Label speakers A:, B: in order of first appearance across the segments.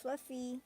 A: Fluffy.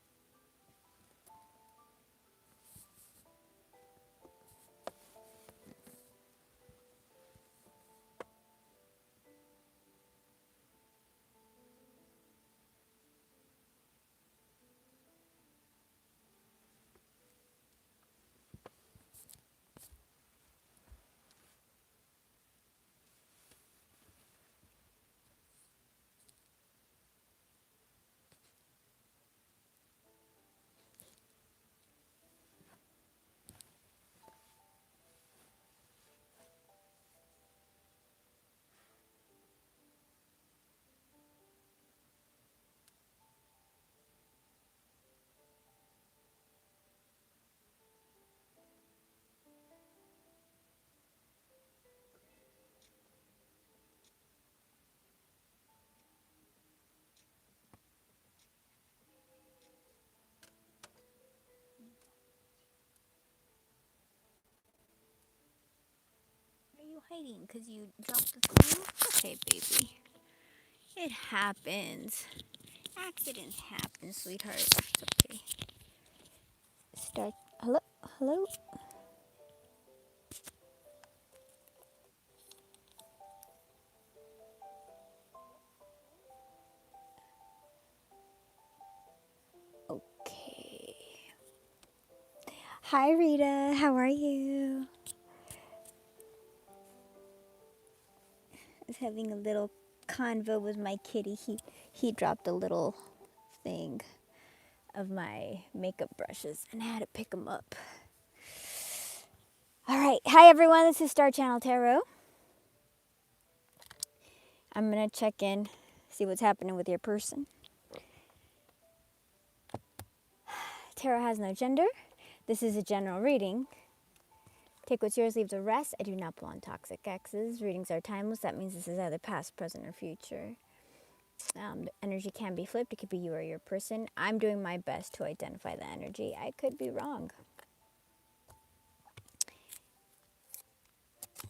A: Are you hiding because you dropped the phone? Okay, baby. It happens. Accidents happen, sweetheart. It's okay. Start. Hello? Hello? Okay. Hi, Rita. How are you? I was having a little convo with my kitty. He dropped a little thing of my makeup brushes and I had to pick him up. All right. Hi, everyone. This is Star Channel Tarot. I'm going to check in, see what's happening with your person. Tarot has no gender. This is a general reading. Take what's yours, leave the rest. I do not pull on toxic exes. Readings are timeless. That means this is either past, present, or future. The energy can be flipped. It could be you or your person. I'm doing my best to identify the energy. I could be wrong.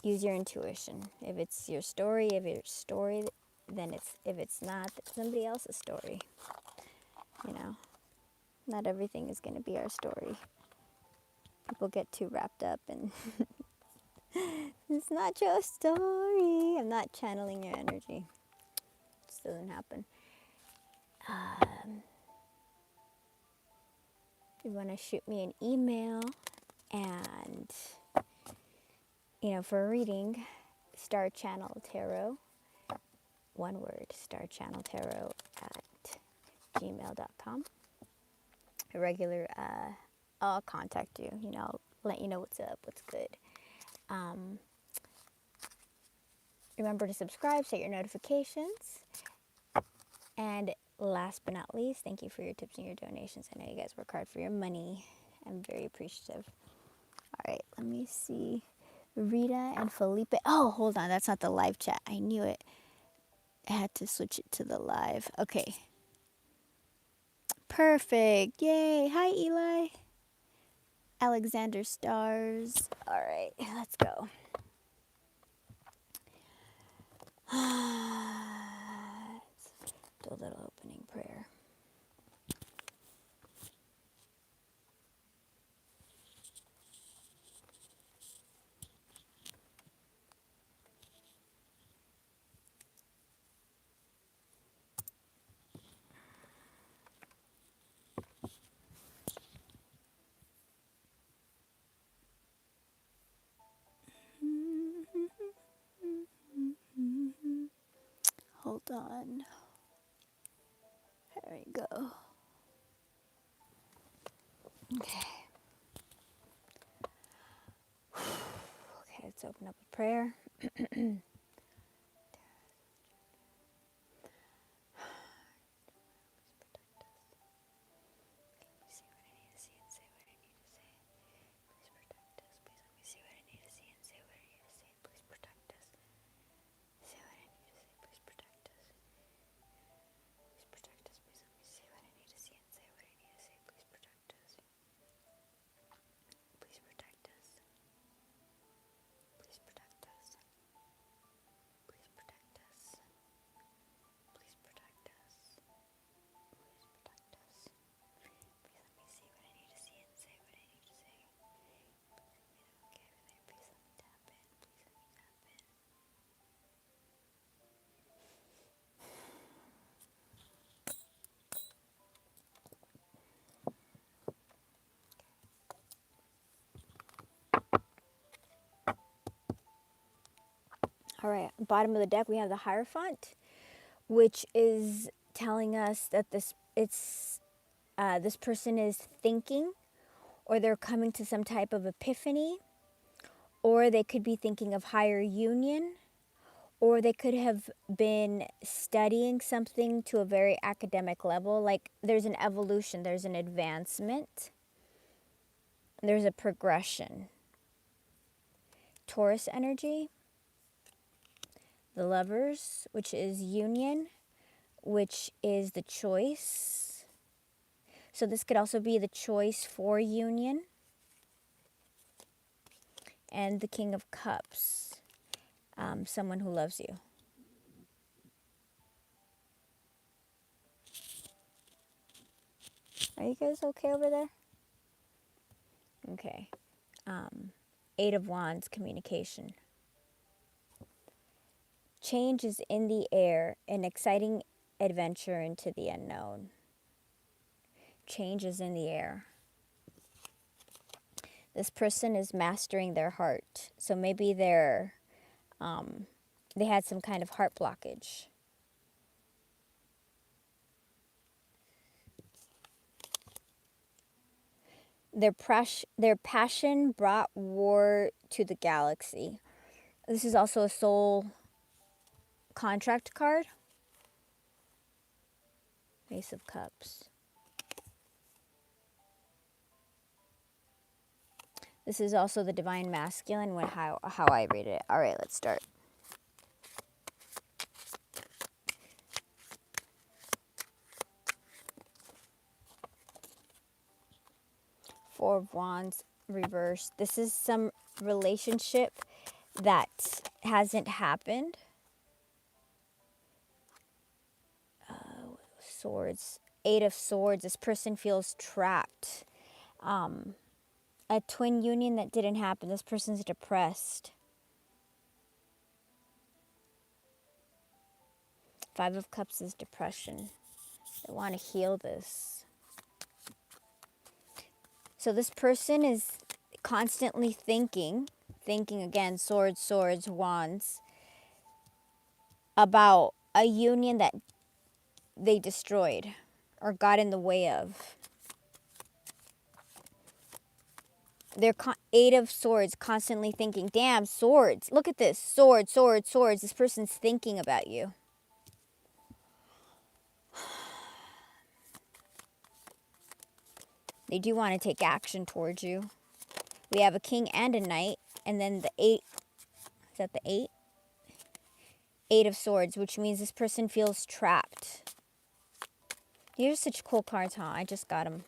A: Use your intuition. If it's your story, then it's, if it's not, it's somebody else's story. You know, not everything is going to be our story. People get too wrapped up and it's not your story. I'm not channeling your energy. It just doesn't happen. If you want to shoot me an email and, for a reading, Star Channel Tarot, one word, starchanneltarot at gmail.com. A regular, I'll contact you, let you know what's up, what's good. Remember to subscribe, set your notifications. And last but not least, thank you for your tips and your donations. I know you guys work hard for your money. I'm very appreciative. All right, let me see. Rita and Felipe. Oh, hold on. That's not the live chat. I knew it. I had to switch it to the live. Okay. Perfect. Yay. Hi, Eli. Alexander Stars. All right, let's go. Let's do a little opening prayer. Hold on. There we go. Okay. Okay, let's open up a prayer. All right, bottom of the deck we have the Hierophant, which is telling us that this person is thinking, or they're coming to some type of epiphany, or they could be thinking of higher union, or they could have been studying something to a very academic level. Like there's an evolution, there's an advancement, there's a progression. Taurus energy, the Lovers, which is union, which is the choice. So this could also be the choice for union. And the King of Cups, someone who loves you. Are you guys okay over there? Okay. Eight of Wands, communication. Change is in the air, an exciting adventure into the unknown. Change is in the air. This person is mastering their heart. So maybe they had some kind of heart blockage. Their passion brought war to the galaxy. This is also a soul contract card. Ace of Cups. This is also the divine masculine, how I read it. All right, let's start. Four of Wands reversed. This is some relationship that hasn't happened. Swords. Eight of Swords. This person feels trapped. A twin union that didn't happen. This person's depressed. Five of Cups is depression. They want to heal this. So this person is constantly thinking again, swords, wands, about a union that they destroyed or got in the way of. They're Eight of Swords, constantly thinking, damn, swords. Look at this. Swords. This person's thinking about you. They do want to take action towards you. We have a king and a knight. And then the eight. Is that the eight? Eight of Swords, which means this person feels trapped. These are such cool cards, huh? I just got them.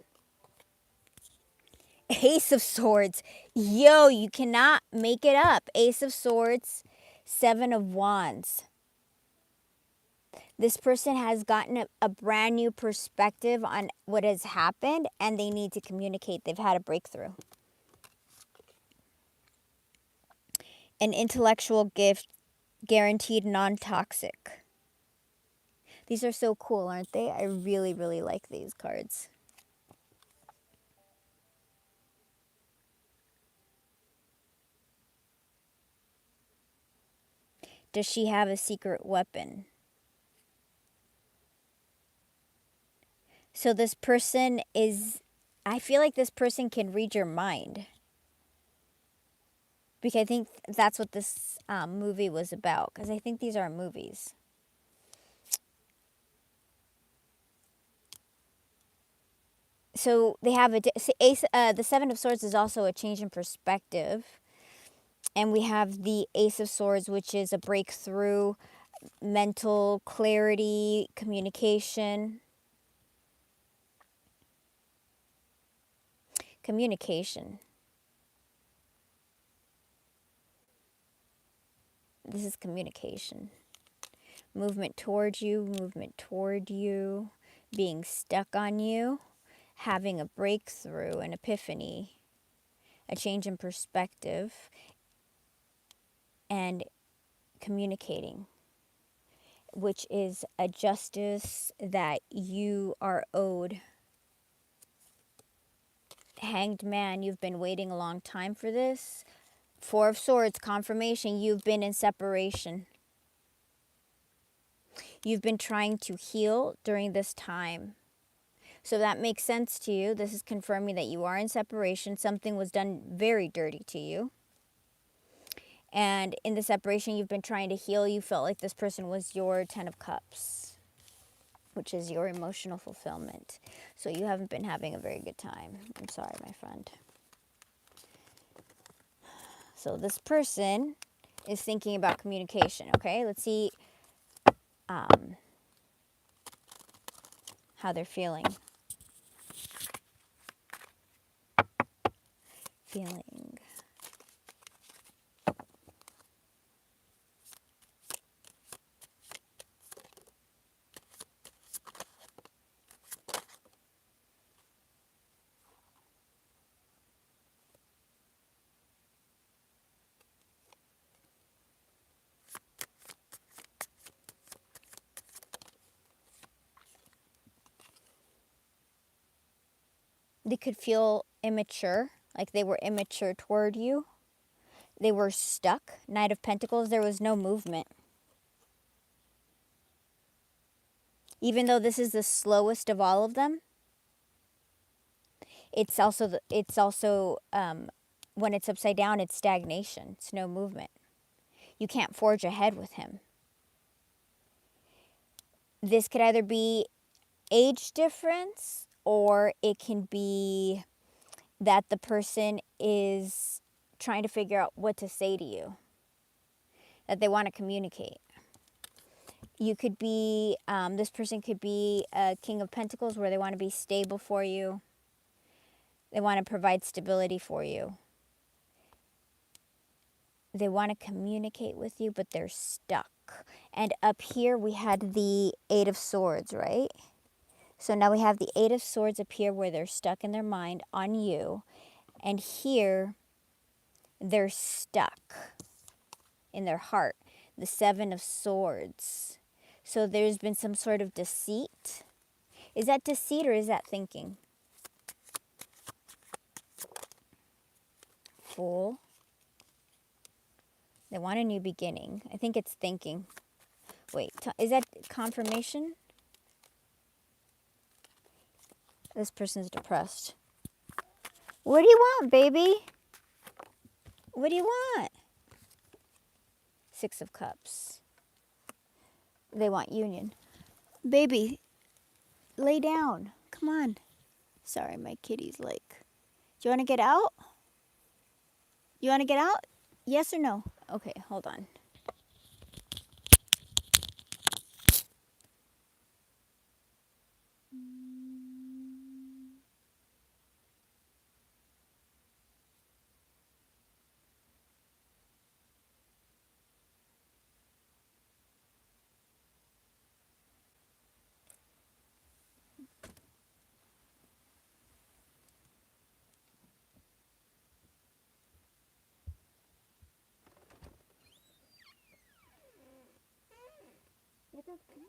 A: Ace of Swords. Yo, you cannot make it up. Ace of Swords, Seven of Wands. This person has gotten a brand new perspective on what has happened, and they need to communicate. They've had a breakthrough. An intellectual gift, guaranteed non-toxic. These are so cool, aren't they? I really, really like these cards. Does she have a secret weapon? So this person is, I feel like this person can read your mind. Because I think that's what this movie was about. Because I think these are movies. So they have the Seven of Swords is also a change in perspective. And we have the Ace of Swords, which is a breakthrough, mental clarity, communication. Communication. This is communication. Movement toward you, being stuck on you, having a breakthrough, an epiphany, a change in perspective, and communicating, which is a justice that you are owed. Hanged Man, you've been waiting a long time for this. Four of Swords, confirmation. You've been in separation. You've been trying to heal during this time. So that makes sense to you. This is confirming that you are in separation. Something was done very dirty to you. And in the separation, you've been trying to heal. You felt like this person was your 10 of Cups, which is your emotional fulfillment. So you haven't been having a very good time. I'm sorry, my friend. So this person is thinking about communication, okay? Let's see how they're feeling. They could feel immature, like they were immature toward you. They were stuck. Knight of Pentacles, there was no movement. Even though this is the slowest of all of them, it's also when it's upside down, it's stagnation. It's no movement. You can't forge ahead with him. This could either be age difference, or it can be that the person is trying to figure out what to say to you, that they want to communicate. You could be, this person could be a King of Pentacles, where they want to be stable for you. They want to provide stability for you. They want to communicate with you, but they're stuck. And up here we had the Eight of Swords, right? So now we have the Eight of Swords up here, where they're stuck in their mind on you. And here, they're stuck in their heart. The Seven of Swords. So there's been some sort of deceit. Is that deceit or is that thinking? Fool. They want a new beginning. I think it's thinking. Wait, is that confirmation? This person's depressed. What do you want, baby? What do you want? Six of Cups. They want union. Baby, lay down. Come on. Sorry, my kitty's like, do you want to get out? You want to get out? Yes or no? Okay, hold on. It's okay.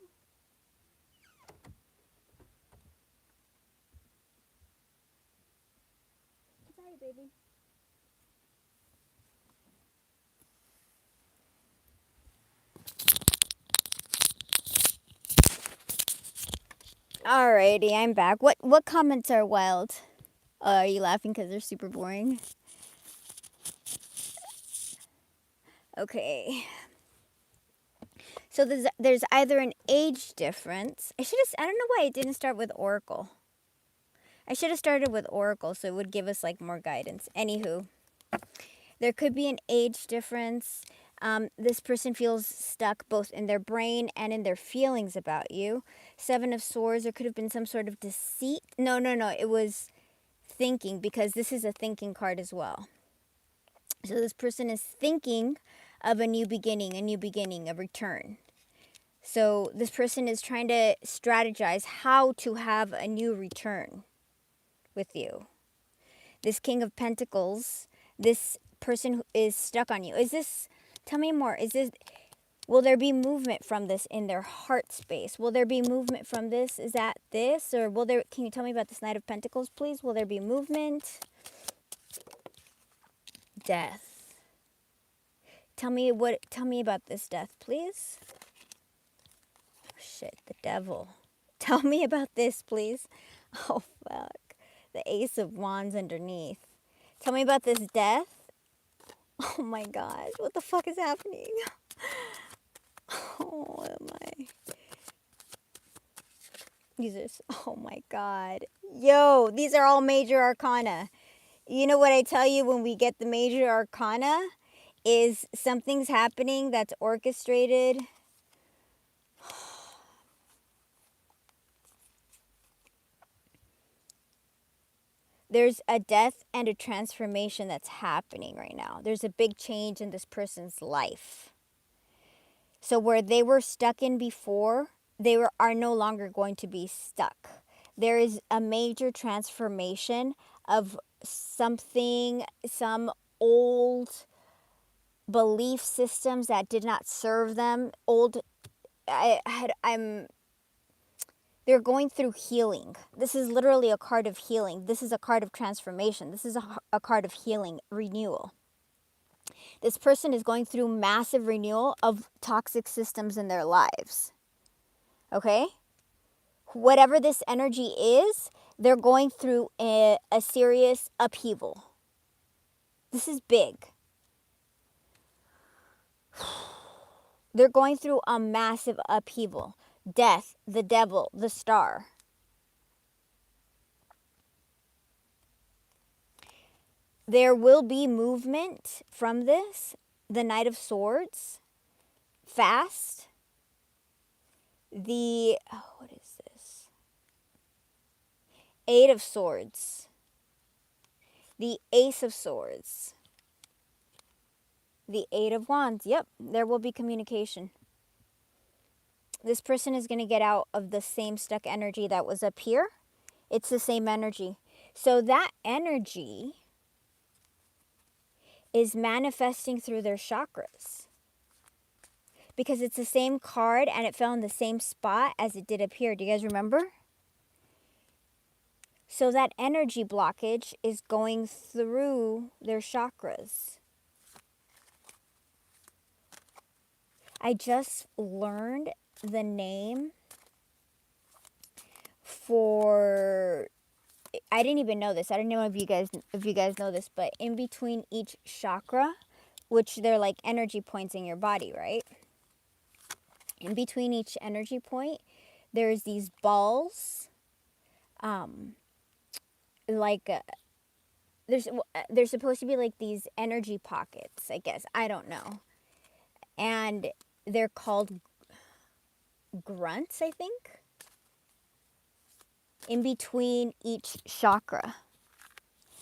A: Sorry, baby. Alrighty, I'm back. What comments are wild? Are you laughing because they're super boring? Okay. So there's either an age difference. I don't know why it didn't start with Oracle. I should have started with Oracle so it would give us like more guidance. Anywho, there could be an age difference. This person feels stuck both in their brain and in their feelings about you. Seven of Swords, there could have been some sort of deceit. No, it was thinking, because this is a thinking card as well. So this person is thinking of a new beginning, a return. So this person is trying to strategize how to have a new return with you. This King of Pentacles, this person who is stuck on you. Is this, tell me more, will there be movement from this in their heart space? Will there be movement from this? Is that this? Or can you tell me about this Knight of Pentacles, please? Will there be movement? Death. Tell me about this death, please. Oh, shit, the devil. Tell me about this, please. Oh, fuck. The Ace of Wands underneath. Tell me about this death. Oh my gosh, what the fuck is happening? Oh, what am I? Jesus, oh my god. Yo, these are all major arcana. You know what I tell you when we get the major arcana? Is something's happening that's orchestrated. There's a death and a transformation that's happening right now. There's a big change in this person's life. So where they were stuck in before, are no longer going to be stuck. There is a major transformation of something, some old belief systems that did not serve them. They're going through healing. This is literally a card of healing. This is a card of transformation. This is a card of healing, renewal. This person is going through massive renewal of toxic systems in their lives. Okay? Whatever this energy is, they're going through a serious upheaval. This is big. They're going through a massive upheaval. Death, the devil, the star. There will be movement from this. The Knight of Swords. Fast. What is this? Eight of Swords. The Ace of Swords. The Eight of Wands. Yep, there will be communication. This person is going to get out of the same stuck energy that was up here. It's the same energy. So that energy is manifesting through their chakras. Because it's the same card and it fell in the same spot as it did up here. Do you guys remember? So that energy blockage is going through their chakras. I just learned the name for, I didn't even know this. I don't know if you guys know this, but in between each chakra, which they're like energy points in your body, right? In between each energy point, there's these balls, there's supposed to be like these energy pockets, I guess. I don't know. And they're called grunts, I think. In between each chakra.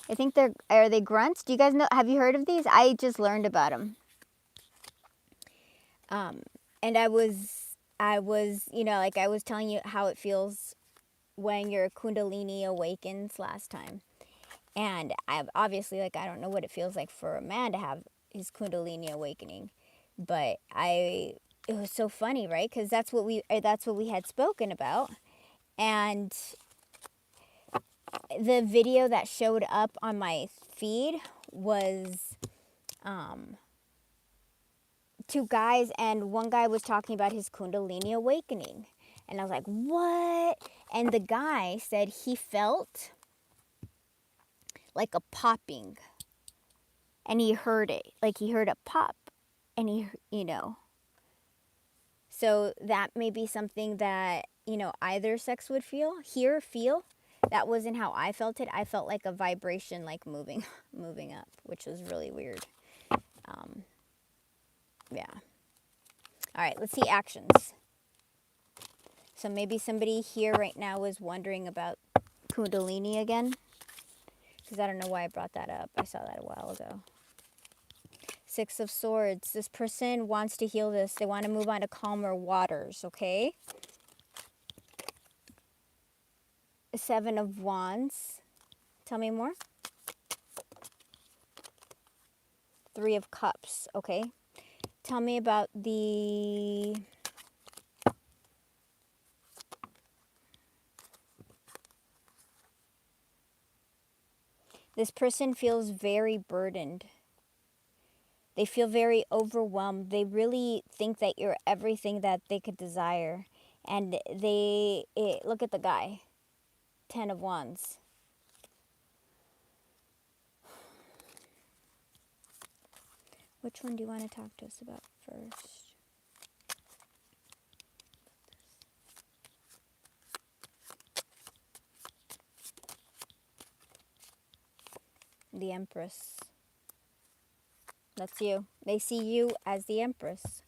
A: I think are they grunts? Do you guys know, have you heard of these? I just learned about them. And I was, like I was telling you how it feels when your Kundalini awakens last time. And I've obviously, I don't know what it feels like for a man to have his Kundalini awakening. But it was so funny, right? Because that's what we had spoken about. And the video that showed up on my feed was two guys, and one guy was talking about his Kundalini awakening. And I was like, what? And the guy said he felt like a popping. And he heard it. Like he heard a pop. And he. So that may be something that, either sex would feel. That wasn't how I felt it. I felt like a vibration, like moving up, which was really weird. Yeah. All right, let's see actions. So maybe somebody here right now is wondering about Kundalini again. Because I don't know why I brought that up. I saw that a while ago. Six of Swords. This person wants to heal this. They want to move on to calmer waters, okay? Seven of Wands. Tell me more. Three of Cups, okay? Tell me about the... This person feels very burdened. They feel very overwhelmed. They really think that you're everything that they could desire. And look at the guy, 10 of Wands. Which one do you want to talk to us about first? The Empress. That's you. They see you as the Empress.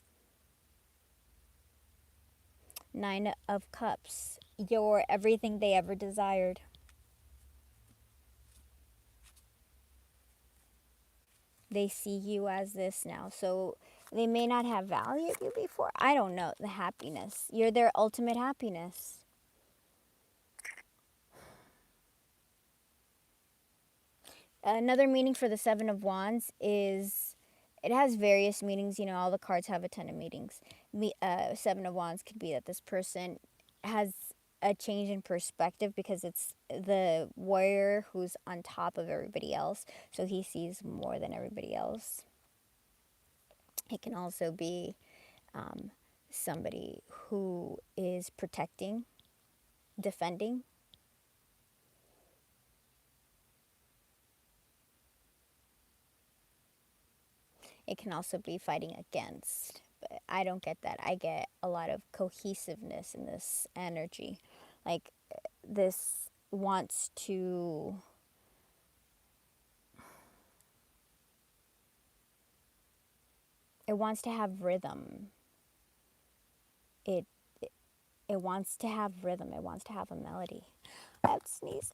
A: 9 of Cups. You're everything they ever desired. They see you as this now. So they may not have valued you before. I don't know. The happiness. You're their ultimate happiness. Another meaning for the 7 of Wands is, it has various meanings. You know, all the cards have a ton of meanings. 7 of Wands could be that this person has a change in perspective because it's the warrior who's on top of everybody else. So he sees more than everybody else. It can also be somebody who is protecting, defending. It can also be fighting against, but I don't get that. I get a lot of cohesiveness in this energy. Like, this wants to... It wants to have rhythm. It wants to have rhythm. It wants to have a melody. I have to sneeze.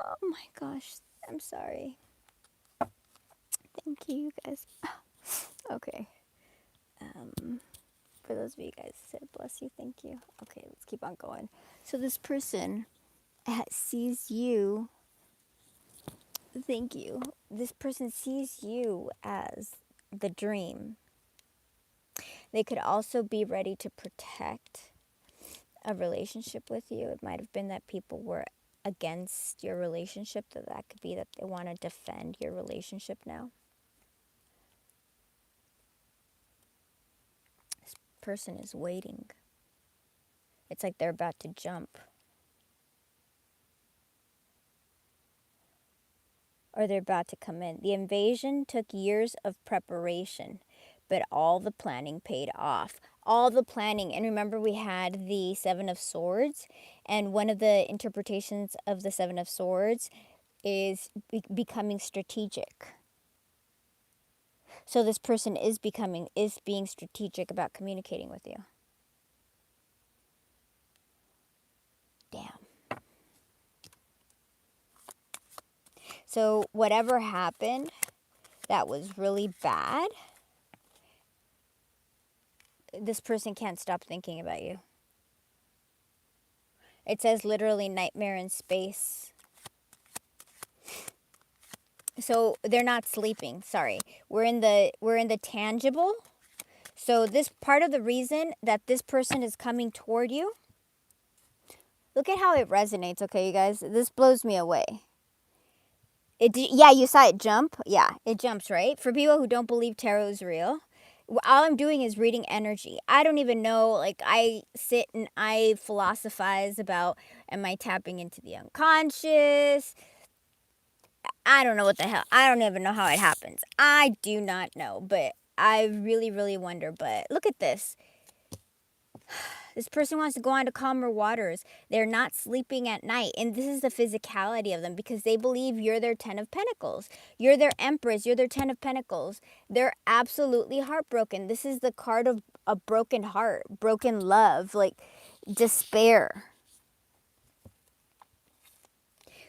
A: Oh my gosh. I'm sorry. Thank you, guys. Okay. For those of you guys who said bless you, thank you. Okay, let's keep on going. So this person sees you. Thank you. This person sees you as the dream. They could also be ready to protect a relationship with you. It might have been that people were against your relationship. That could be that they want to defend your relationship now. This person is waiting. It's like they're about to jump. Or they're about to come in. The invasion took years of preparation, but all the planning paid off. All the planning. And remember, we had the 7 of Swords, and one of the interpretations of the 7 of Swords is becoming strategic. So this person is being strategic about communicating with you. Damn. So whatever happened that was really bad, this person can't stop thinking about you. It says literally nightmare in space. So they're not sleeping. Sorry. We're in the tangible. So this part of the reason that this person is coming toward you. Look at how it resonates, okay, you guys? This blows me away. Yeah, you saw it jump. Yeah, it jumps, right? For people who don't believe tarot is real, all I'm doing is reading energy. I don't even know, like, I sit and I philosophize about, am I tapping into the unconscious? I don't know what the hell. I don't even know how it happens. I do not know, but I really, really wonder. But look at this. This person wants to go on to calmer waters. They're not sleeping at night. And this is the physicality of them because they believe you're their 10 of Pentacles. You're their Empress. You're their 10 of Pentacles. They're absolutely heartbroken. This is the card of a broken heart, broken love, like despair.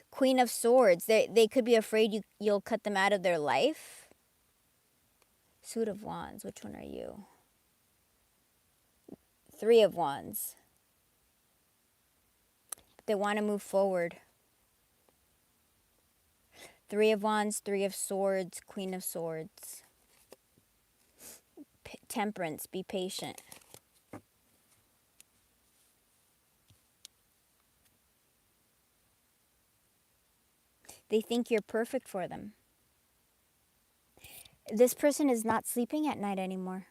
A: Queen of Swords. They could be afraid you'll cut them out of their life. Suit of Wands. Which one are you? 3 of Wands. They want to move forward. 3 of Wands, 3 of Swords, Queen of Swords. Temperance, be patient. They think you're perfect for them. This person is not sleeping at night anymore.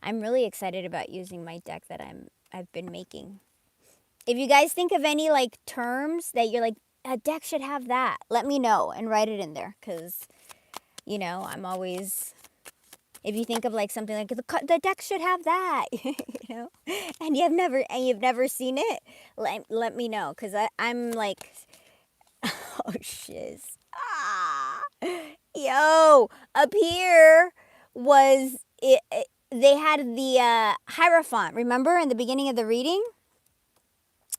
A: I'm really excited about using my deck that I've been making. If you guys think of any like terms that you're like, a deck should have that, let me know and write it in there, because you know, I'm always, if you think of like something like the deck should have that, you know, and you've never seen it, let me know, because I'm like, oh shiz. Yo, up here was it, they had the Hierophant, remember in the beginning of the reading?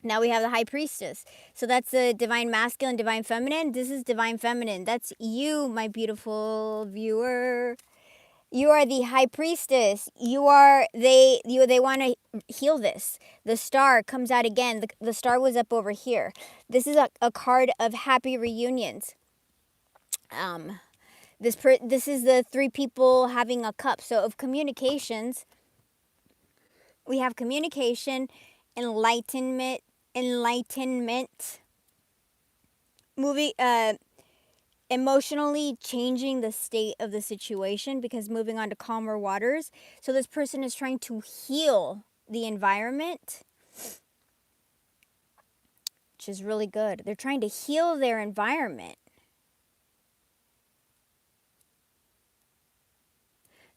A: Now we have the High Priestess. So that's the Divine Masculine, Divine Feminine. This is Divine Feminine. That's you, my beautiful viewer. You are the High Priestess. They want to heal this. The star comes out again. The star was up over here. This is a card of happy reunions. This is the three people having a cup. So of communications, we have communication, enlightenment, moving, emotionally changing the state of the situation, because moving on to calmer waters. So this person is trying to heal the environment, which is really good. They're trying to heal their environment.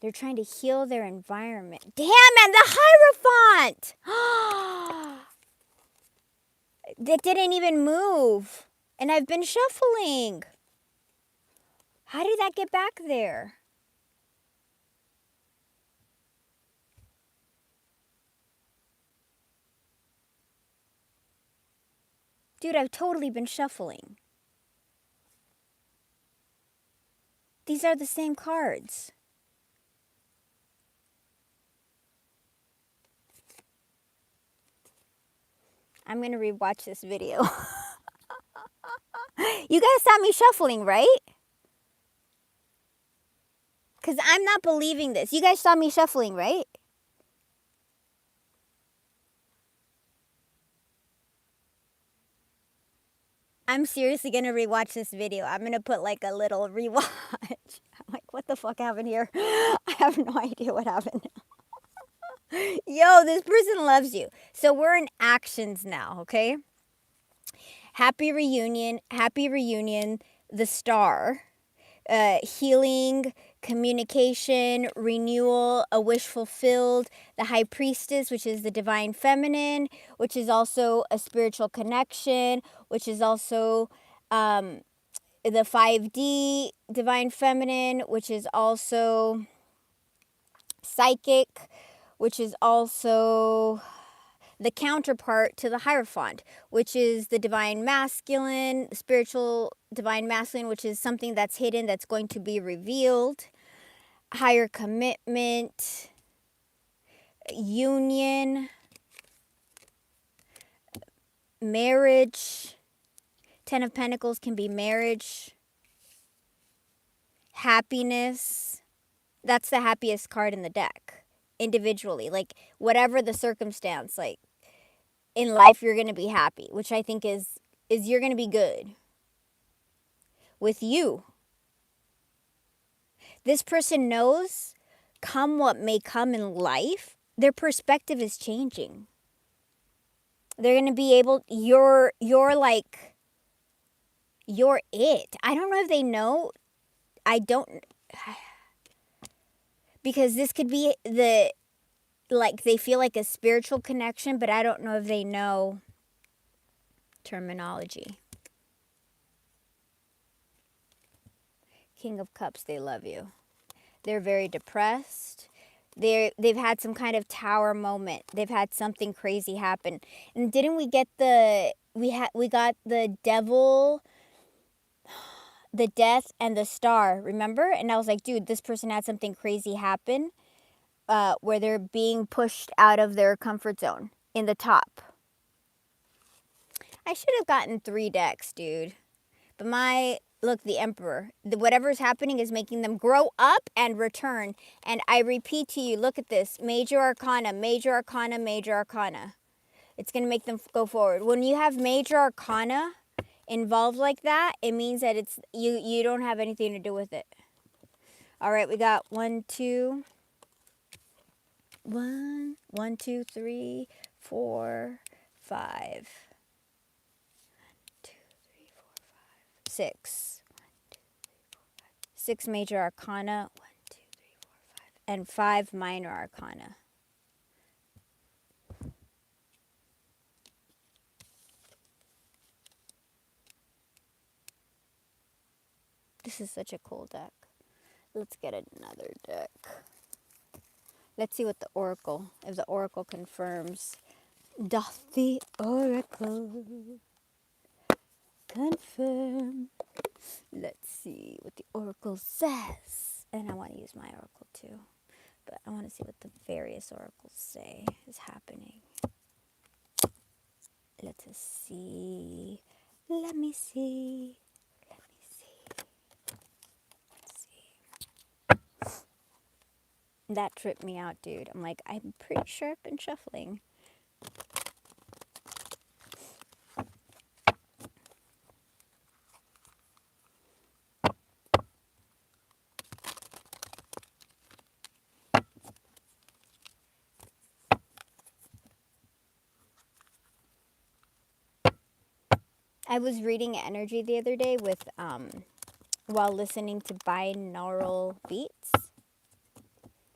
A: They're trying to heal their environment. Damn, man, the Hierophant! It didn't even move. And I've been shuffling. How did that get back there? Dude, I've totally been shuffling. These are the same cards. I'm going to rewatch this video. You guys saw me shuffling, right? Because I'm not believing this. You guys saw me shuffling, right? I'm seriously going to rewatch this video. I'm going to put like a little rewatch. I'm like, what the fuck happened here? I have no idea what happened. Yo, this person loves you. So we're in actions now, okay? Happy reunion, the star, healing, communication, renewal, a wish fulfilled, the High Priestess, which is the Divine Feminine, which is also a spiritual connection, which is also the 5D Divine Feminine, which is also psychic, which is also the counterpart to the Hierophant, which is the Divine Masculine, spiritual Divine Masculine, which is something that's hidden that's going to be revealed, higher commitment, union, marriage. 10 of Pentacles can be marriage, happiness. That's the happiest card in the deck, individually. Like, whatever the circumstance, like, in life you're going to be happy, which I think is you're going to be good with you. This person knows, come what may come in life, their perspective is changing. They're going to be able, you're like, you're it. I don't know if they know. I don't, because this could be like they feel like a spiritual connection, but I don't know if they know terminology. King of Cups, they love you. They're very depressed. They've had some kind of tower moment. They've had something crazy happen. And didn't we get we got the devil, the death, and the star, remember? And I was like, dude, this person had something crazy happen where they're being pushed out of their comfort zone in the top. I should have gotten 3 decks, dude. But look, the Emperor. Whatever's happening is making them grow up and return. And I repeat to you, look at this. Major Arcana, Major Arcana, Major Arcana. It's going to make them go forward. When you have Major Arcana involved like that, it means that it's you don't have anything to do with it. All right, we got 1, 2, 3, 4, 5, 2, 3, 4, 5, 6. 6 major arcana, 1, 2, 3, 4, 5, and 5 minor arcana. This is such a cool deck. Let's get another deck. Let's see what the oracle, if the oracle confirms. Doth the oracle confirm? Let's see what the oracle says. And I want to use my oracle too. But I want to see what the various oracles say is happening. Let us see. Let me see. Let me see. Let's see. That tripped me out, dude. I'm like, I'm pretty sure I've been shuffling. I was reading energy the other day with while listening to binaural beats.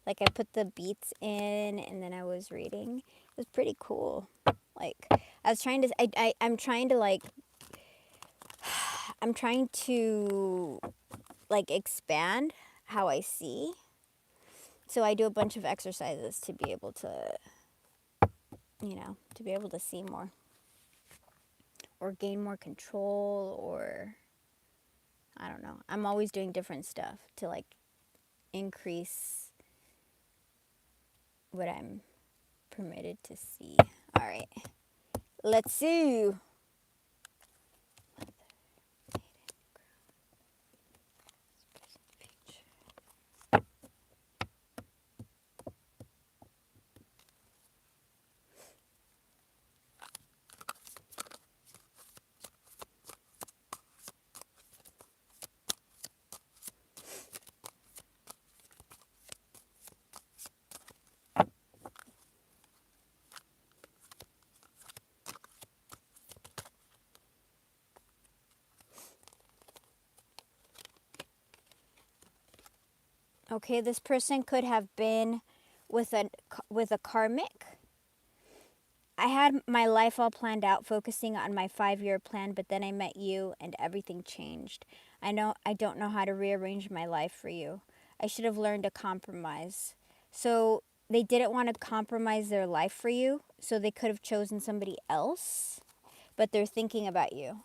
A: Like I put the beats in and then I was reading. It was pretty cool. Like I was trying to I'm trying to like I'm trying to like expand how I see. So I do a bunch of exercises to be able to, you know, to be able to see more or gain more control, or I don't know. I'm always doing different stuff to like increase what I'm permitted to see. All right. Let's see. Okay, this person could have been with a karmic. I had my life all planned out, focusing on my 5-year plan, but then I met you and everything changed. I don't know how to rearrange my life for you. I should have learned to compromise. So they didn't want to compromise their life for you, so they could have chosen somebody else, but they're thinking about you.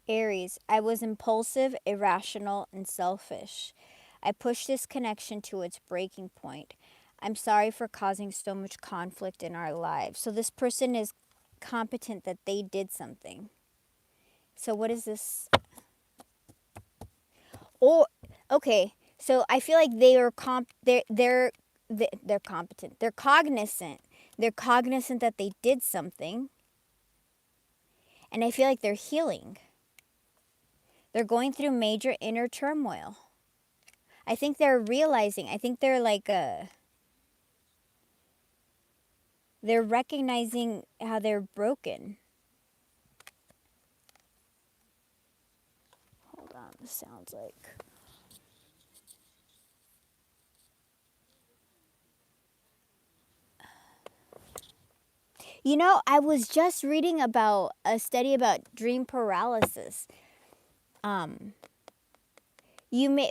A: Aries, I was impulsive, irrational, and selfish. I pushed this connection to its breaking point. I'm sorry for causing so much conflict in our lives. So this person is competent that they did something. So what is this? Oh, okay. So I feel like they are they're competent. They're cognizant. They're cognizant that they did something. And I feel like they're healing. They're going through major inner turmoil. I think they're realizing, I think they're like they're recognizing how they're broken. Hold on, this sounds like... You know, I was just reading about a study about dream paralysis. You may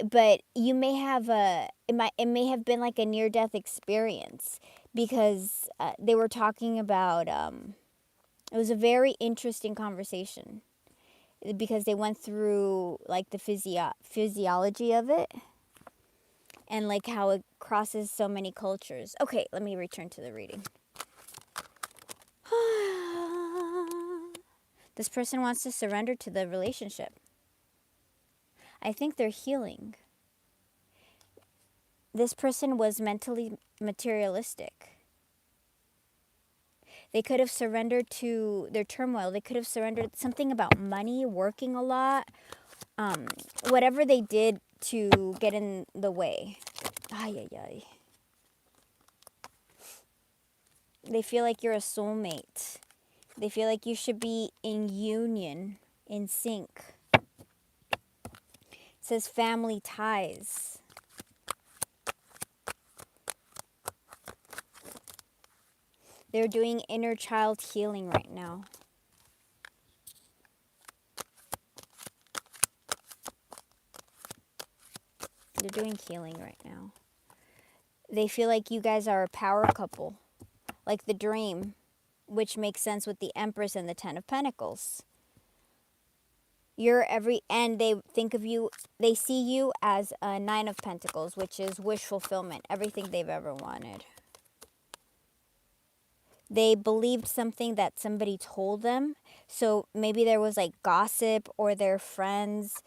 A: have it may have been like a near death experience, because they were talking about it was a very interesting conversation, because they went through like the physiology of it and like how it crosses so many cultures. Okay, let me return to the reading. This person wants to surrender to the relationship. I think they're healing. this person was mentally materialistic. They could have surrendered to their turmoil. They could have surrendered something about money, working a lot, whatever they did to get in the way. Ay, ay, ay. They feel like you're a soulmate. They feel like you should be in union, in sync. It says family ties. They're doing inner child healing right now. They're doing healing right now. They feel like you guys are a power couple, like the dream, which makes sense with the Empress and the Ten of Pentacles. And they think of you, they see you as a Nine of Pentacles, which is wish fulfillment, everything they've ever wanted. They believed something that somebody told them, so maybe there was like gossip or their friends.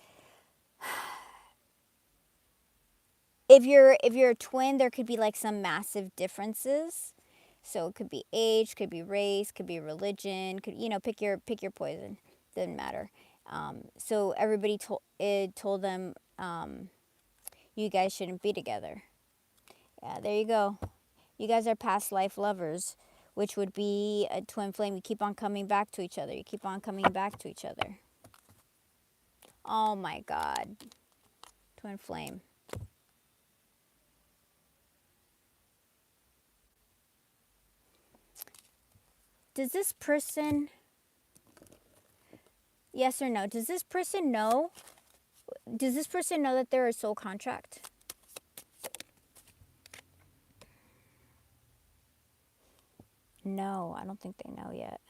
A: If you're a twin, there could be like some massive differences. So it could be age, could be race, could be religion, could, pick your poison. Doesn't matter. So everybody told them you guys shouldn't be together. Yeah, there you go. You guys are past life lovers, which would be a twin flame. You keep on coming back to each other. You keep on coming back to each other. Oh my God. Twin flame. Does this person, yes or no, does this person know that they're a soul contract? No, I don't think they know yet.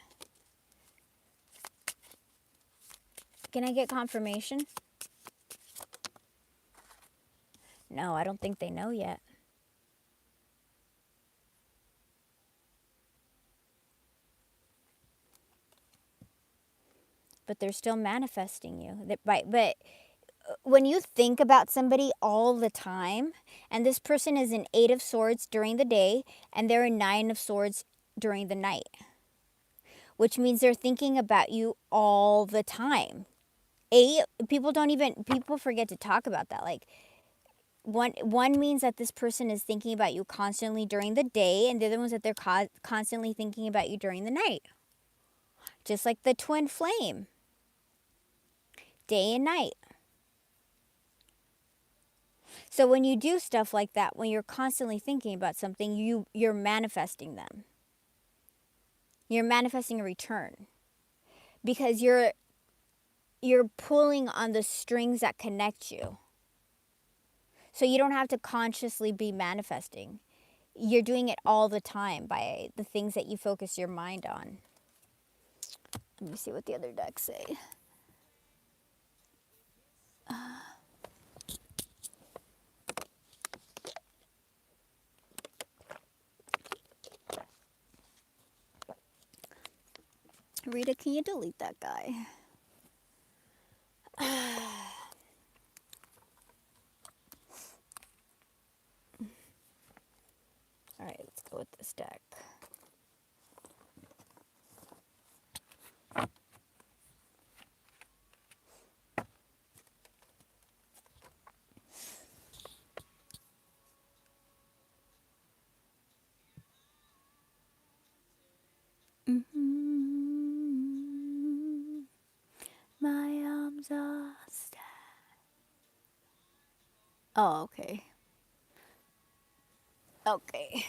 A: Can I get confirmation? No, I don't think they know yet. But they're still manifesting you. But when you think about somebody all the time, and this person is an 8 of Swords during the day, and they're a 9 of Swords during the night, which means they're thinking about you all the time. People forget to talk about that. Like, one means that this person is thinking about you constantly during the day, and the other one's that they're constantly thinking about you during the night. Just like the twin flame. Day and night. So when you do stuff like that, when you're constantly thinking about something, you're manifesting them. You're manifesting a return. Because you're pulling on the strings that connect you. So you don't have to consciously be manifesting. You're doing it all the time by the things that you focus your mind on. Let me see what the other decks say. Rita, can you delete that guy? Alright, let's go with this deck. My arms are stacked. Oh, okay. Okay.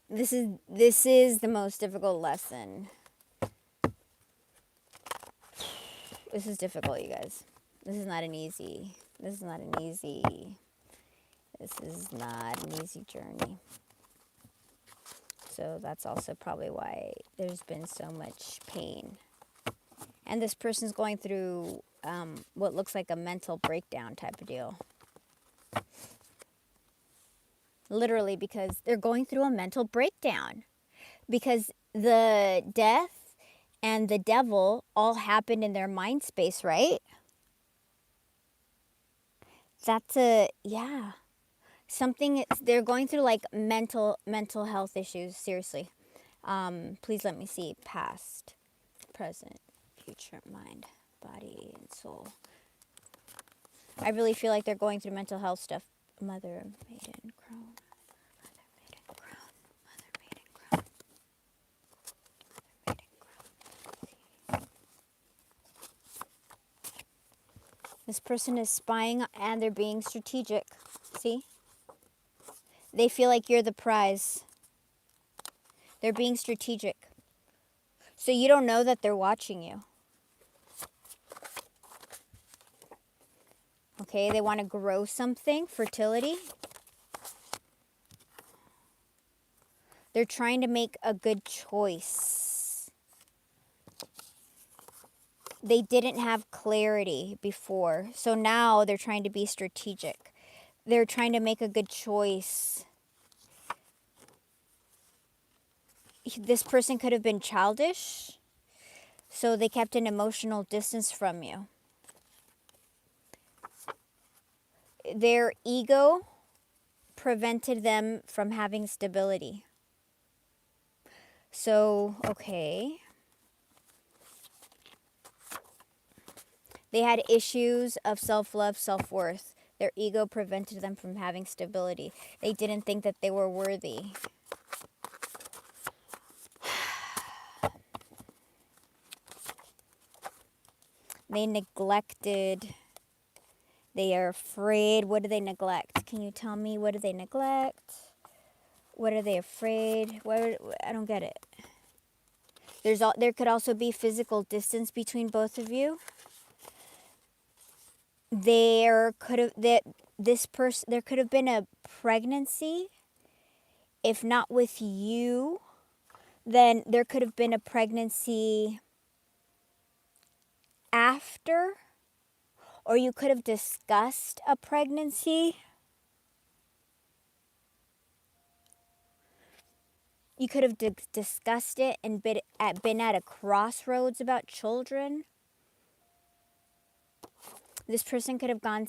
A: This is the most difficult lesson. This is difficult, you guys. This is not an easy journey. So that's also probably why there's been so much pain. And this person's going through what looks like a mental breakdown type of deal. Literally, because they're going through a mental breakdown. Because the death and the devil all happened in their mind space, right? Yeah. Something, they're going through like mental health issues, seriously. Please let me see. Past, present, future, mind, body, and soul. I really feel like they're going through mental health stuff. Mother, maiden, crone. Mother, maiden, crone. Mother, maiden, crone. Mother, maiden, crone. This person is spying and they're being strategic. See? They feel like you're the prize. They're being strategic. So you don't know that they're watching you. Okay, they want to grow something, fertility. They're trying to make a good choice. They didn't have clarity before, so now they're trying to be strategic. They're trying to make a good choice. This person could have been childish, so they kept an emotional distance from you. Their ego prevented them from having stability. So, okay. They had issues of self-love, self-worth. Their ego prevented them from having stability. They didn't think that they were worthy. They neglected. They are afraid. What do they neglect? Can you tell me, what do they neglect? What are they afraid? I don't get it. There could also be physical distance between both of you. There could have been a pregnancy. If not with you, then there could have been a pregnancy after, or you could have discussed a pregnancy. You could have discussed it and been at a crossroads about children. This person could have gone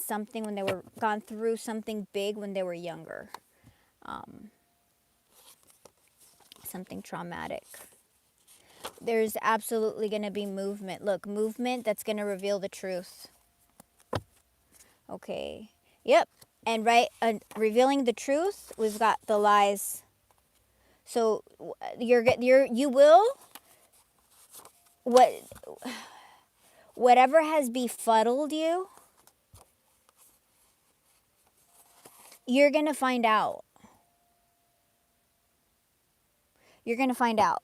A: through something big when they were younger. Something traumatic. There's absolutely going to be movement. Look, movement that's going to reveal the truth. Okay. Yep. And revealing the truth, we've got the lies. So you will, whatever has befuddled you, you're going to find out. You're going to find out.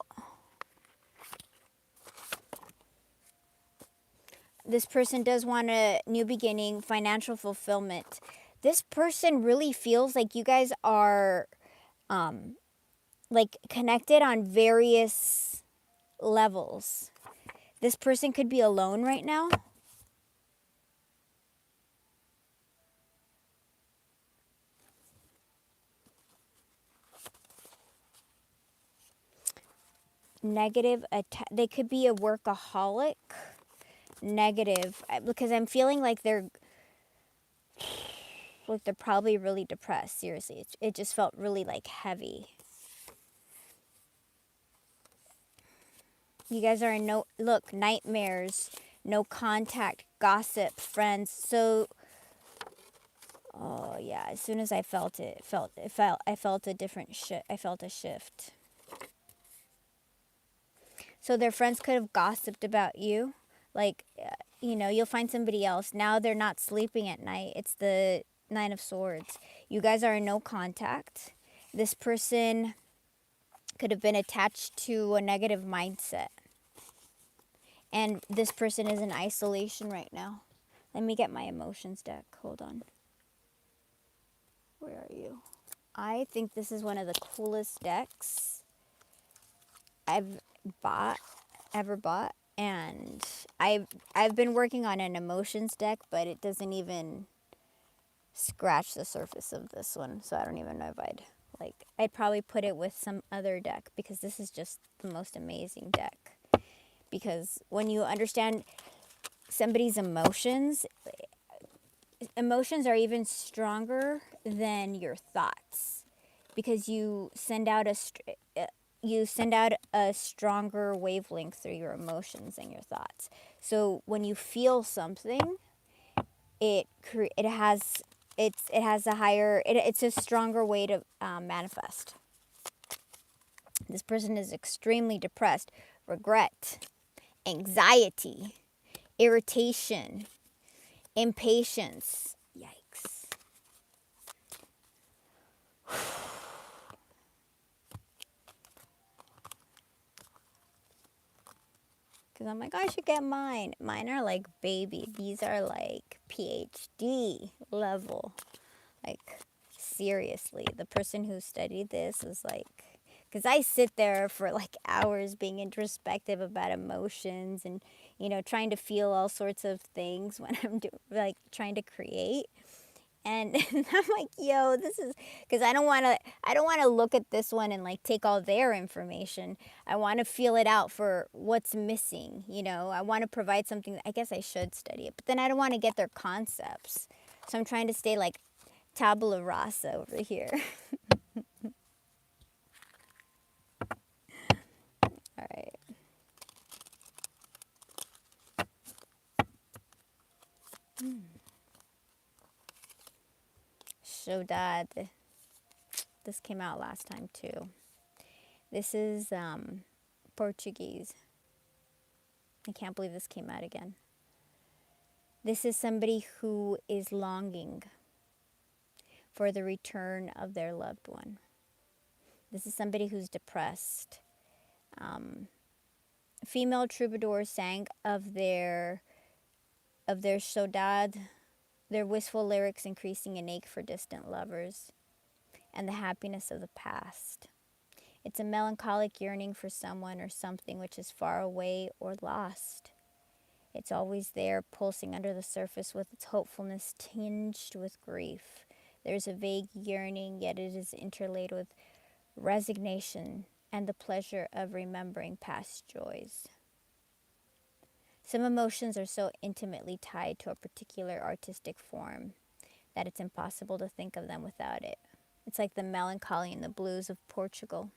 A: This person does want a new beginning, financial fulfillment. This person really feels like you guys are like connected on various levels. This person could be alone right now. Negative, they could be a workaholic. Negative, because I'm feeling like they're probably really depressed. Seriously, it just felt really like heavy. You guys are in nightmares, no contact, gossip, friends. So, oh yeah, as soon as I felt it, I felt a different shift. I felt a shift. So their friends could have gossiped about you. Like, you'll find somebody else. Now they're not sleeping at night. It's the Nine of Swords. You guys are in no contact. This person could have been attached to a negative mindset. And this person is in isolation right now. Let me get my emotions deck. Hold on. Where are you? I think this is one of the coolest decks I've ever bought. And I've been working on an emotions deck, but it doesn't even scratch the surface of this one. So I don't even know if I'd probably put it with some other deck, because this is just the most amazing deck. Because when you understand somebody's emotions, emotions are even stronger than your thoughts, because you send out a stronger wavelength through your emotions than your thoughts. So when you feel something, it's a stronger way to manifest. This person is extremely depressed, regret, anxiety, irritation, impatience. Yikes. Because I'm like, I should get mine. Mine are like baby. These are like PhD level. Like, seriously. The person who studied this was like, because I sit there for like hours being introspective about emotions and, trying to feel all sorts of things when I'm trying to create. And I'm like, yo, this is, because I don't want to look at this one and like take all their information. I want to feel it out for what's missing. I want to provide something. I guess I should study it, but then I don't want to get their concepts. So I'm trying to stay like tabula rasa over here. All right. Saudade. This came out last time too. This is Portuguese. I can't believe this came out again. This is somebody who is longing for the return of their loved one. This is somebody who's depressed. Female troubadours sang of their saudade, their wistful lyrics increasing an ache for distant lovers and the happiness of the past. It's a melancholic yearning for someone or something which is far away or lost. It's always there, pulsing under the surface with its hopefulness tinged with grief. There's a vague yearning, yet it is interlaid with resignation and the pleasure of remembering past joys. Some emotions are so intimately tied to a particular artistic form that it's impossible to think of them without it. It's like the melancholy and the blues of Portugal.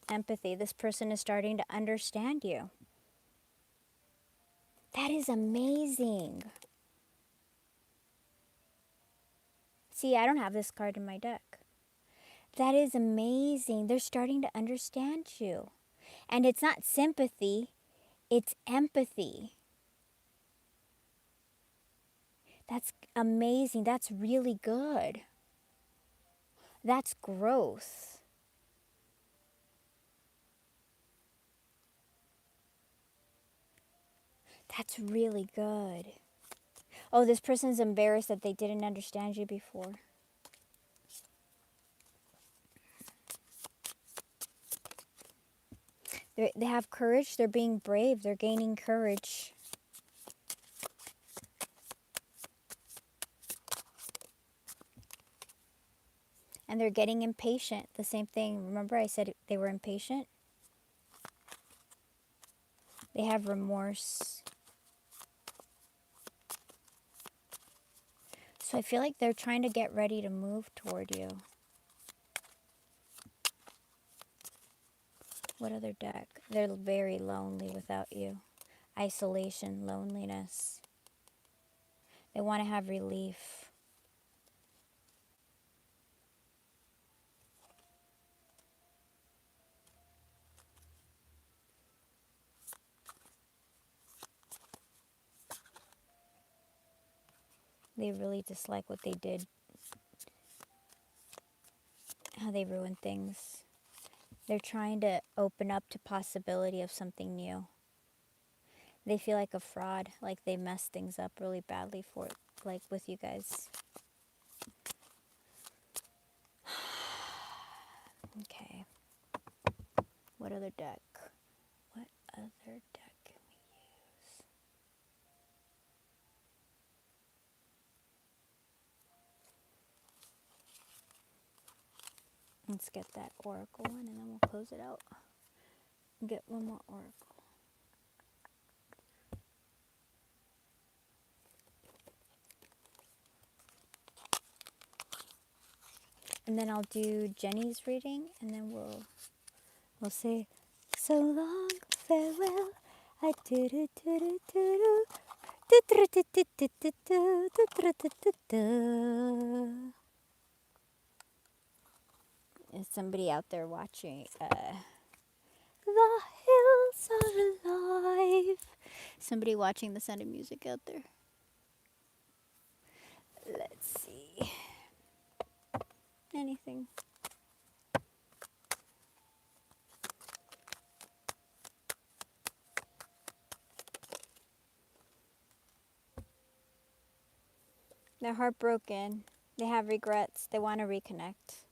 A: Empathy. This person is starting to understand you. That is amazing. See, I don't have this card in my deck. That is amazing. They're starting to understand you. And it's not sympathy, it's empathy. That's amazing. That's really good. That's growth. That's really good. Oh, this person's embarrassed that they didn't understand you before. They have courage. They're being brave. They're gaining courage. And they're getting impatient. The same thing. Remember I said they were impatient? They have remorse. So I feel like they're trying to get ready to move toward you. What other deck? They're very lonely without you. Isolation, loneliness. They want to have relief. They really dislike what they did. How they ruined things. They're trying to open up to possibility of something new. They feel like a fraud, like they messed things up really badly with you guys. Okay. What other deck? What other deck can we use? Let's get that oracle one and then we'll close it out. Get one more oracle. and then I'll do Jenny's reading, and then we'll say, so long, farewell. I do do do do do do. Is somebody out there watching? The hills are alive. Somebody watching The Sound of Music out there. Let's see. Anything. They're heartbroken. They have regrets. They want to reconnect.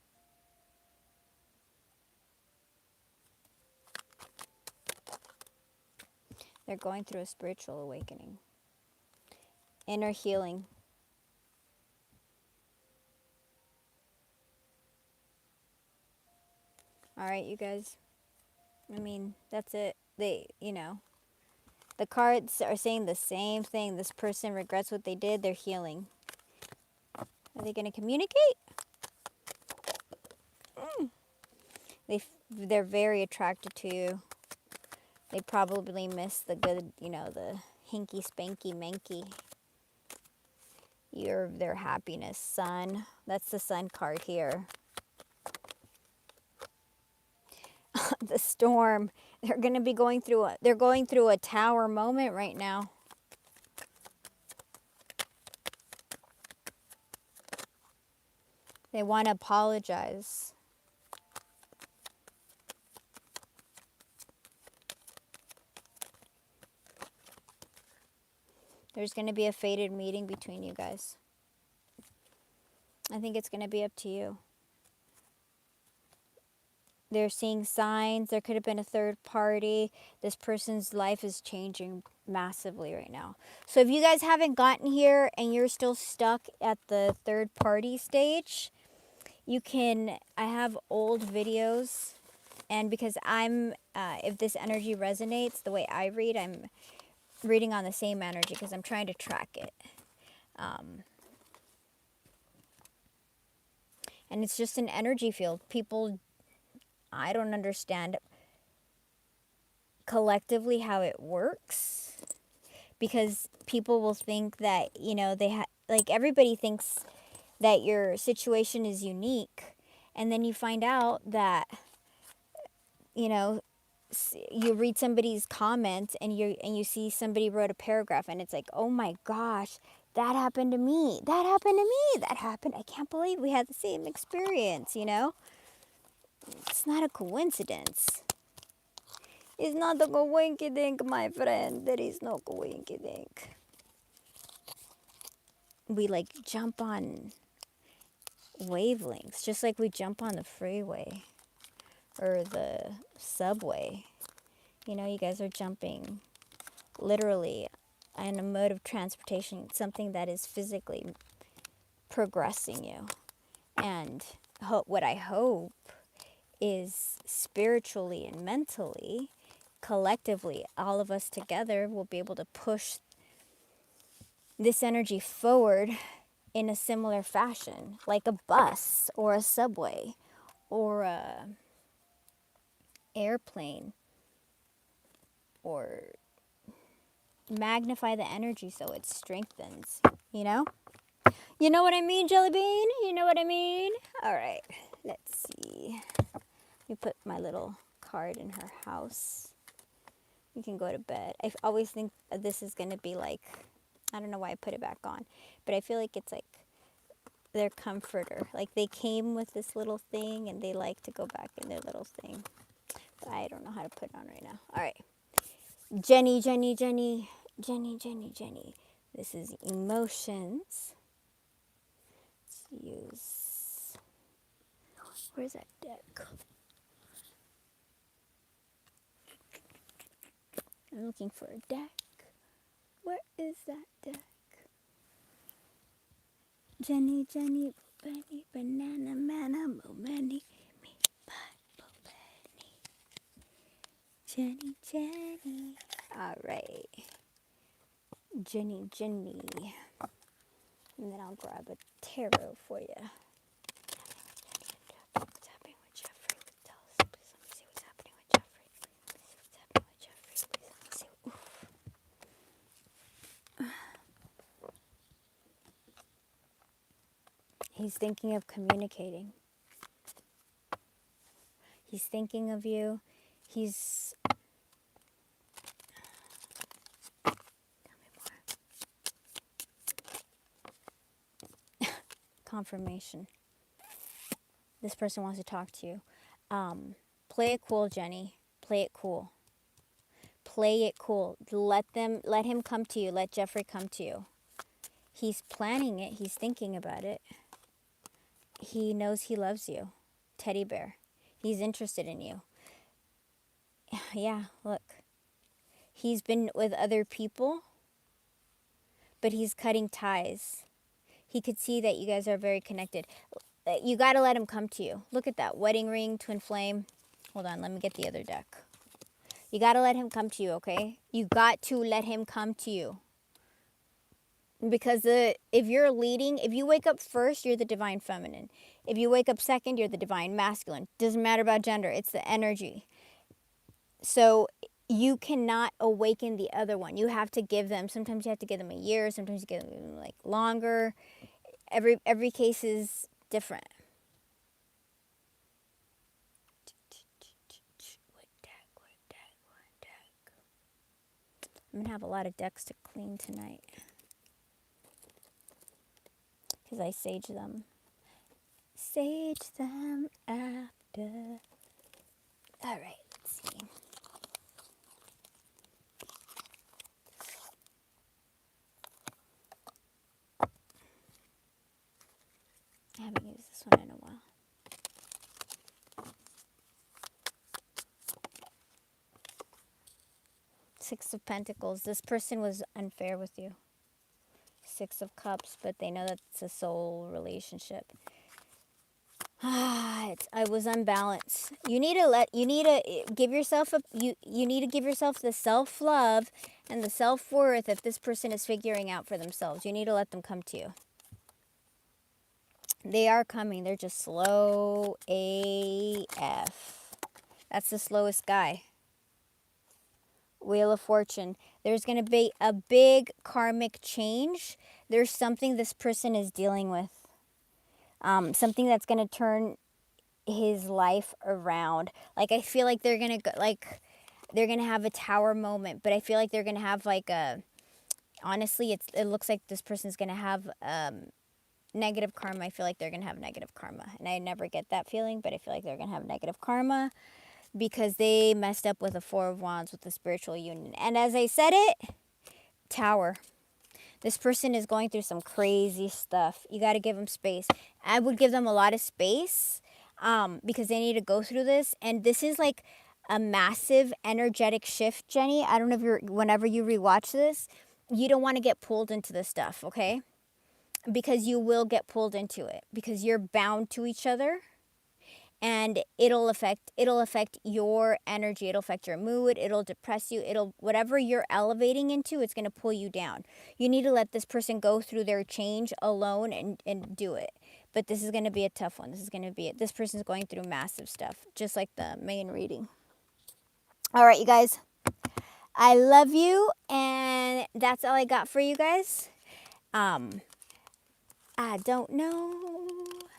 A: They're going through a spiritual awakening. Inner healing. All right, you guys. I mean, that's it. The cards are saying the same thing. This person regrets what they did. They're healing. Are they going to communicate? They're very attracted to you. They probably miss the good, the hinky spanky manky. You're their happiness, sun. That's the sun card here. The storm. They're going to be going through a tower moment right now. They want to apologize. There's going to be a fated meeting between you guys. I think it's going to be up to you. They're seeing signs. There could have been a third party. This person's life is changing massively right now. So if you guys haven't gotten here and you're still stuck at the third party stage, I have old videos. And because if this energy resonates the way I read, I'm reading on the same energy because I'm trying to track it. And it's just an energy field. People, I don't understand collectively how it works, because people will think that, everybody thinks that your situation is unique, and then you find out that, you read somebody's comments and you see somebody wrote a paragraph and it's like, oh my gosh, that happened to me. That happened to me. That happened. I can't believe we had the same experience, It's not a coincidence. It's not a coinky-dink, my friend. There is no coinky-dink. We jump on wavelengths, just like we jump on the freeway or the subway. You guys are jumping literally in a mode of transportation, something that is physically progressing you. And what I hope is spiritually and mentally, collectively, all of us together will be able to push this energy forward in a similar fashion, like a bus or a subway or a airplane, or magnify the energy so it strengthens, You know what I mean, Jelly Bean? You know what I mean? All right, let's see. Let me put my little card in her house. You can go to bed. I always think this is going to be I don't know why I put it back on, but I feel like it's their comforter. They came with this little thing and they like to go back in their little thing. But I don't know how to put it on right now. All right. Jenny. This is emotions. Let's use... Where's that deck? I'm looking for a deck. Where is that deck? Jenny, Bunny, banana, manna, Benny, me, Benny. Jenny. All right. Jenny. And then I'll grab a tarot for you. He's thinking of communicating. He's thinking of you. He's... Tell me more. Confirmation. This person wants to talk to you. Play it cool, Jenny. Play it cool. Play it cool. Let him come to you. Let Jeffrey come to you. He's planning it. He's thinking about it. He knows he loves you. Teddy bear. He's interested in you. Yeah, look. He's been with other people, but he's cutting ties. He could see that you guys are very connected. You got to let him come to you. Look at that. Wedding ring, twin flame. Hold on, let me get the other deck. You got to let him come to you, okay? You got to let him come to you. Because if you're leading, if you wake up first, you're the divine feminine. If you wake up second, you're the divine masculine. Doesn't matter about gender. It's the energy. So you cannot awaken the other one. You have to give them, sometimes you have to give them a year. Sometimes you give them like longer. Every case is different. What deck? I'm going to have a lot of decks to clean tonight. Because I sage them. Sage them after. Alright, let's see. I haven't used this one in a while. Six of Pentacles. This person was unfair with you. Six of Cups, but they know that it's a soul relationship. I was unbalanced. You need to give yourself the self-love and the self-worth that this person is figuring out for themselves. You need to let them come to you. They are coming. They're just slow AF. That's the slowest guy. Wheel of Fortune. There's going to be a big karmic change. There's something this person is dealing with. Something that's going to turn his life around. Like, I feel like they're going to have a tower moment, but I feel like they're going to have like a, honestly, it looks like this person's going to have negative karma. I feel like they're going to have negative karma. And I never get that feeling, but I feel like they're going to have negative karma because they messed up with a Four of Wands with the spiritual union. And as I said it, Tower. This person is going through some crazy stuff. You got to give them space. I would give them a lot of space because they need to go through this. And this is like a massive energetic shift, Jenny. I don't know if whenever you rewatch this, you don't want to get pulled into this stuff, okay? Because you will get pulled into it because you're bound to each other. And it'll affect your energy. It'll affect your mood. It'll depress you. Whatever you're elevating into, it's going to pull you down. You need to let this person go through their change alone and do it. But this is going to be a tough one. This is going to be it. This person's going through massive stuff, just like the main reading. All right, you guys. I love you, and that's all I got for you guys. I don't know.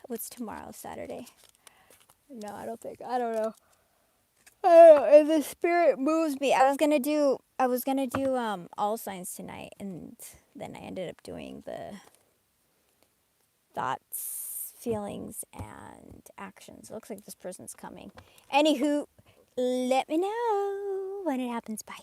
A: What's tomorrow? Saturday. No, I don't know. And the spirit moves me. I was gonna do all signs tonight, and then I ended up doing the thoughts, feelings, and actions. It looks like this person's coming. Anywho, let me know when it happens. Bye.